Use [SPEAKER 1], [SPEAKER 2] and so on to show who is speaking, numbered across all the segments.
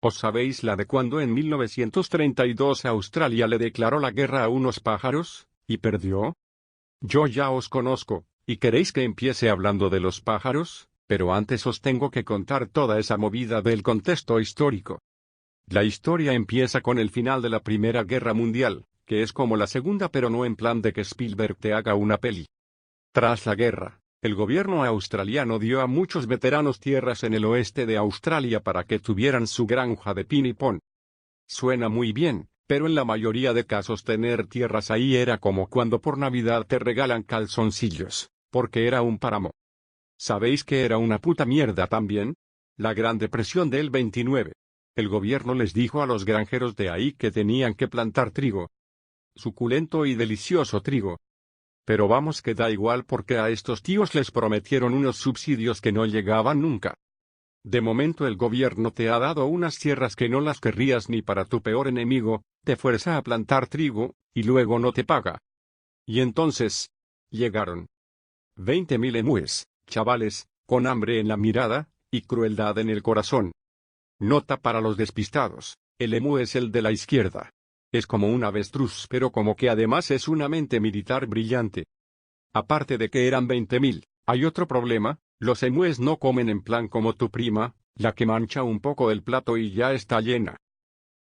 [SPEAKER 1] ¿Os sabéis la de cuando en 1932 Australia le declaró la guerra a unos pájaros, y perdió? Yo ya os conozco, y queréis que empiece hablando de los pájaros, pero antes os tengo que contar toda esa movida del contexto histórico. La historia empieza con el final de la Primera Guerra Mundial, que es como la segunda pero no en plan de que Spielberg te haga una peli. Tras la guerra, el gobierno australiano dio a muchos veteranos tierras en el oeste de Australia para que tuvieran su granja de pin y pon. Suena muy bien, pero en la mayoría de casos tener tierras ahí era como cuando por Navidad te regalan calzoncillos, porque era un páramo. ¿Sabéis qué era una puta mierda también? La Gran Depresión del 29. El gobierno les dijo a los granjeros de ahí que tenían que plantar trigo. Suculento y delicioso trigo. Pero vamos que da igual porque a estos tíos les prometieron unos subsidios que no llegaban nunca. De momento el gobierno te ha dado unas tierras que no las querrías ni para tu peor enemigo, te fuerza a plantar trigo, y luego no te paga. Y entonces, llegaron 20.000 emúes, chavales, con hambre en la mirada, y crueldad en el corazón. Nota para los despistados, el emú es el de la izquierda. Es como un avestruz pero como que además es una mente militar brillante. Aparte de que eran 20.000, hay otro problema, los emúes no comen en plan como tu prima, la que mancha un poco el plato y ya está llena.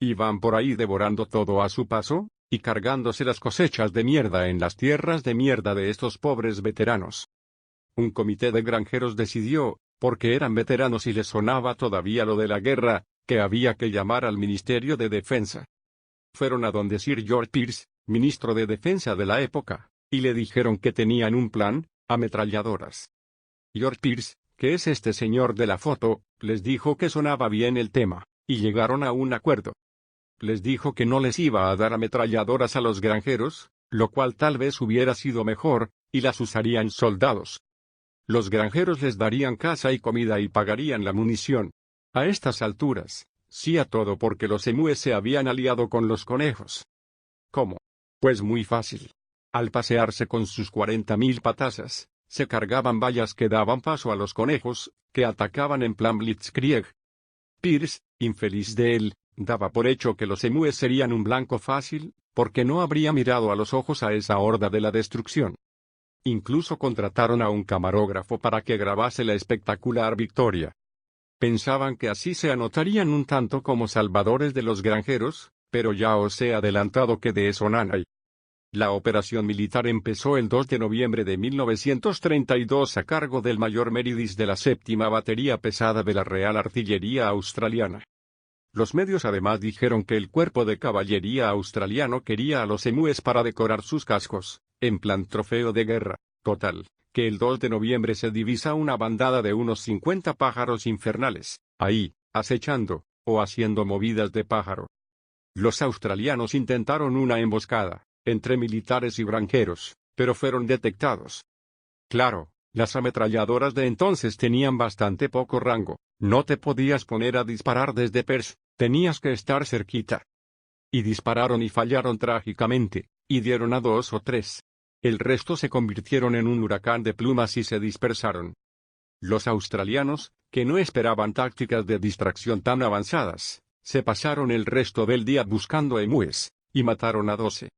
[SPEAKER 1] Y van por ahí devorando todo a su paso, y cargándose las cosechas de mierda en las tierras de mierda de estos pobres veteranos. Un comité de granjeros decidió, porque eran veteranos y les sonaba todavía lo de la guerra, que había que llamar al Ministerio de Defensa. Fueron a donde Sir George Pearce, ministro de Defensa de la época, y le dijeron que tenían un plan, ametralladoras. George Pearce, que es este señor de la foto, les dijo que sonaba bien el tema, y llegaron a un acuerdo. Les dijo que no les iba a dar ametralladoras a los granjeros, lo cual tal vez hubiera sido mejor, y las usarían soldados. Los granjeros les darían casa y comida y pagarían la munición. A estas alturas, sí a todo porque los emúes se habían aliado con los conejos. ¿Cómo? Pues muy fácil. Al pasearse con sus 40.000 patazas, se cargaban vallas que daban paso a los conejos, que atacaban en plan blitzkrieg. Pearce, infeliz de él, daba por hecho que los emúes serían un blanco fácil, porque no habría mirado a los ojos a esa horda de la destrucción. Incluso contrataron a un camarógrafo para que grabase la espectacular victoria. Pensaban que así se anotarían un tanto como salvadores de los granjeros, pero ya os he adelantado que de eso nada hay. La operación militar empezó el 2 de noviembre de 1932 a cargo del mayor Meredith de la 7ª Batería Pesada de la Real Artillería Australiana. Los medios además dijeron que el cuerpo de caballería australiano quería a los emúes para decorar sus cascos, en plan trofeo de guerra. Total, que el 2 de noviembre se divisa una bandada de unos 50 pájaros infernales, ahí, acechando, o haciendo movidas de pájaro. Los australianos intentaron una emboscada, entre militares y granjeros, pero fueron detectados. Claro, las ametralladoras de entonces tenían bastante poco rango, no te podías poner a disparar desde Perth, tenías que estar cerquita. Y dispararon y fallaron trágicamente, y dieron a 2 o 3. El resto se convirtieron en un huracán de plumas y se dispersaron. Los australianos, que no esperaban tácticas de distracción tan avanzadas, se pasaron el resto del día buscando emúes, y mataron a 12.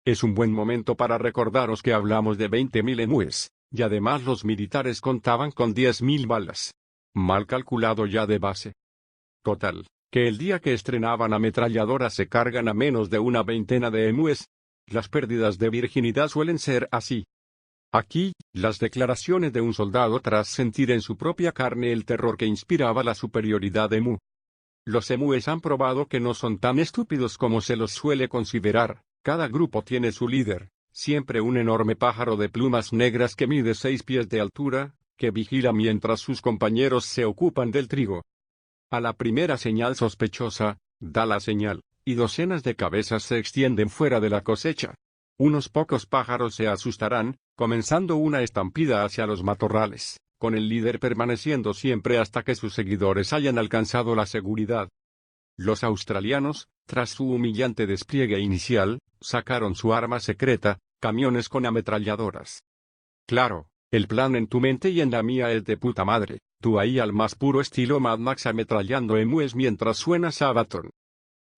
[SPEAKER 1] Es un buen momento para recordaros que hablamos de 20.000 emúes, y además los militares contaban con 10.000 balas. Mal calculado ya de base. Total, que el día que estrenaban ametralladoras se cargan a menos de una veintena de emúes. Las pérdidas de virginidad suelen ser así. Aquí, las declaraciones de un soldado tras sentir en su propia carne el terror que inspiraba la superioridad emú. Los emúes han probado que no son tan estúpidos como se los suele considerar. Cada grupo tiene su líder, siempre un enorme pájaro de plumas negras que mide 6 pies de altura, que vigila mientras sus compañeros se ocupan del trigo. A la primera señal sospechosa, da la señal, y docenas de cabezas se extienden fuera de la cosecha. Unos pocos pájaros se asustarán, comenzando una estampida hacia los matorrales, con el líder permaneciendo siempre hasta que sus seguidores hayan alcanzado la seguridad. Los australianos, tras su humillante despliegue inicial, sacaron su arma secreta, camiones con ametralladoras. Claro, el plan en tu mente y en la mía es de puta madre, Tú ahí al más puro estilo Mad Max ametrallando emúes mientras suena Sabaton.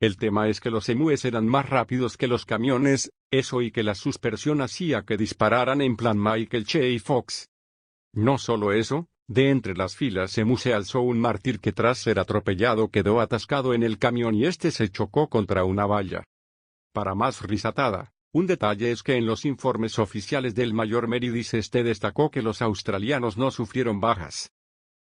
[SPEAKER 1] El tema es que los emúes eran más rápidos que los camiones, eso y que la suspensión hacía que dispararan en plan Michael J. Fox. No solo eso, de entre las filas emú se alzó un mártir que tras ser atropellado quedó atascado en el camión y este se chocó contra una valla. Para más risatada, un detalle es que en los informes oficiales del mayor Meredith destacó que los australianos no sufrieron bajas.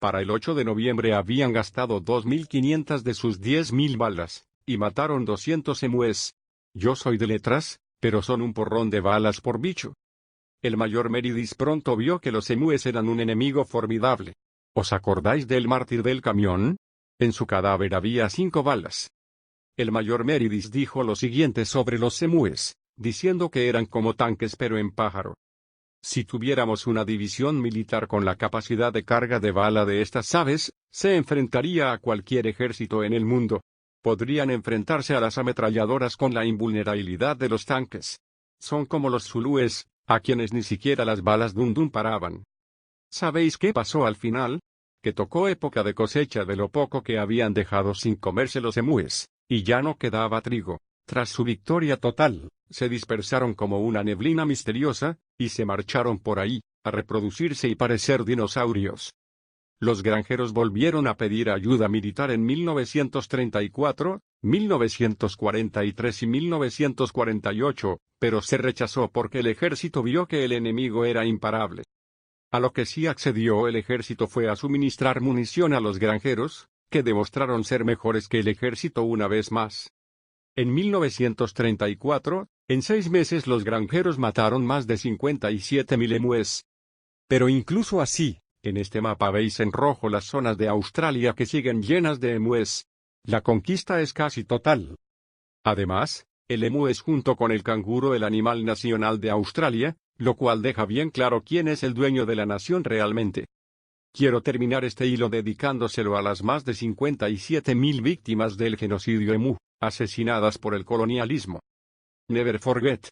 [SPEAKER 1] Para el 8 de noviembre habían gastado 2.500 de sus 10.000 balas, y mataron 200 emúes. Yo soy de letras, pero son un porrón de balas por bicho. El mayor Meredith pronto vio que los emúes eran un enemigo formidable. ¿Os acordáis del mártir del camión? En su cadáver había 5 balas. El mayor Meredith dijo lo siguiente sobre los emúes, diciendo que eran como tanques pero en pájaro. Si tuviéramos una división militar con la capacidad de carga de bala de estas aves, se enfrentaría a cualquier ejército en el mundo. Podrían enfrentarse a las ametralladoras con la invulnerabilidad de los tanques. Son como los zulúes, a quienes ni siquiera las balas Dum Dum paraban. ¿Sabéis qué pasó al final? Que tocó época de cosecha de lo poco que habían dejado sin comerse los emúes, y ya no quedaba trigo. Tras su victoria total, se dispersaron como una neblina misteriosa, y se marcharon por ahí, a reproducirse y parecer dinosaurios. Los granjeros volvieron a pedir ayuda militar en 1934, 1943 y 1948, pero se rechazó porque el ejército vio que el enemigo era imparable. A lo que sí accedió el ejército fue a suministrar munición a los granjeros, que demostraron ser mejores que el ejército una vez más. En 1934, en 6 meses los granjeros mataron más de 57.000 emúes. Pero incluso así, en este mapa veis en rojo las zonas de Australia que siguen llenas de emúes. La conquista es casi total. Además, el emú es junto con el canguro el animal nacional de Australia, lo cual deja bien claro quién es el dueño de la nación realmente. Quiero terminar este hilo dedicándoselo a las más de 57.000 víctimas del genocidio emú, asesinadas por el colonialismo. Never forget.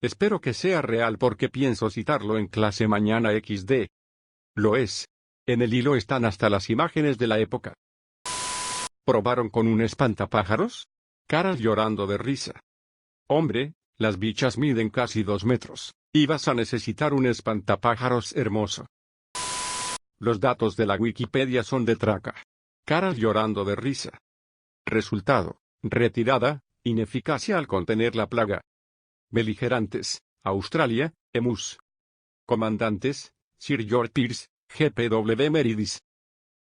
[SPEAKER 1] Espero que sea real porque pienso citarlo en clase mañana XD. Lo es. En el hilo están hasta las imágenes de la época. ¿Probaron con un espantapájaros? Caras llorando de risa. Hombre, las bichas miden casi 2 metros, y vas a necesitar un espantapájaros hermoso. Los datos de la Wikipedia son de traca. Caras llorando de risa. Resultado: retirada, ineficacia al contener la plaga. Beligerantes: Australia, emus. Comandantes: Sir George Pierce, GPW Meredith.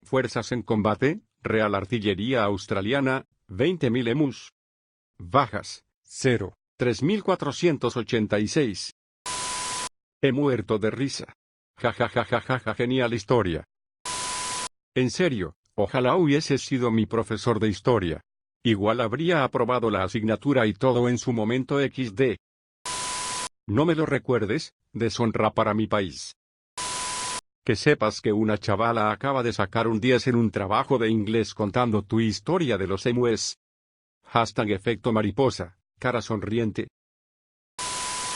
[SPEAKER 1] Fuerzas en combate: Real Artillería Australiana, 20.000 emus. Bajas: 0, 3.486. He muerto de risa. Jajajajaja, genial historia. En serio, ojalá hubiese sido mi profesor de historia. Igual habría aprobado la asignatura y todo en su momento XD. No me lo recuerdes, deshonra para mi país. Que sepas que una chavala acaba de sacar un 10 en un trabajo de inglés contando tu historia de los emúes. #efecto mariposa, cara sonriente.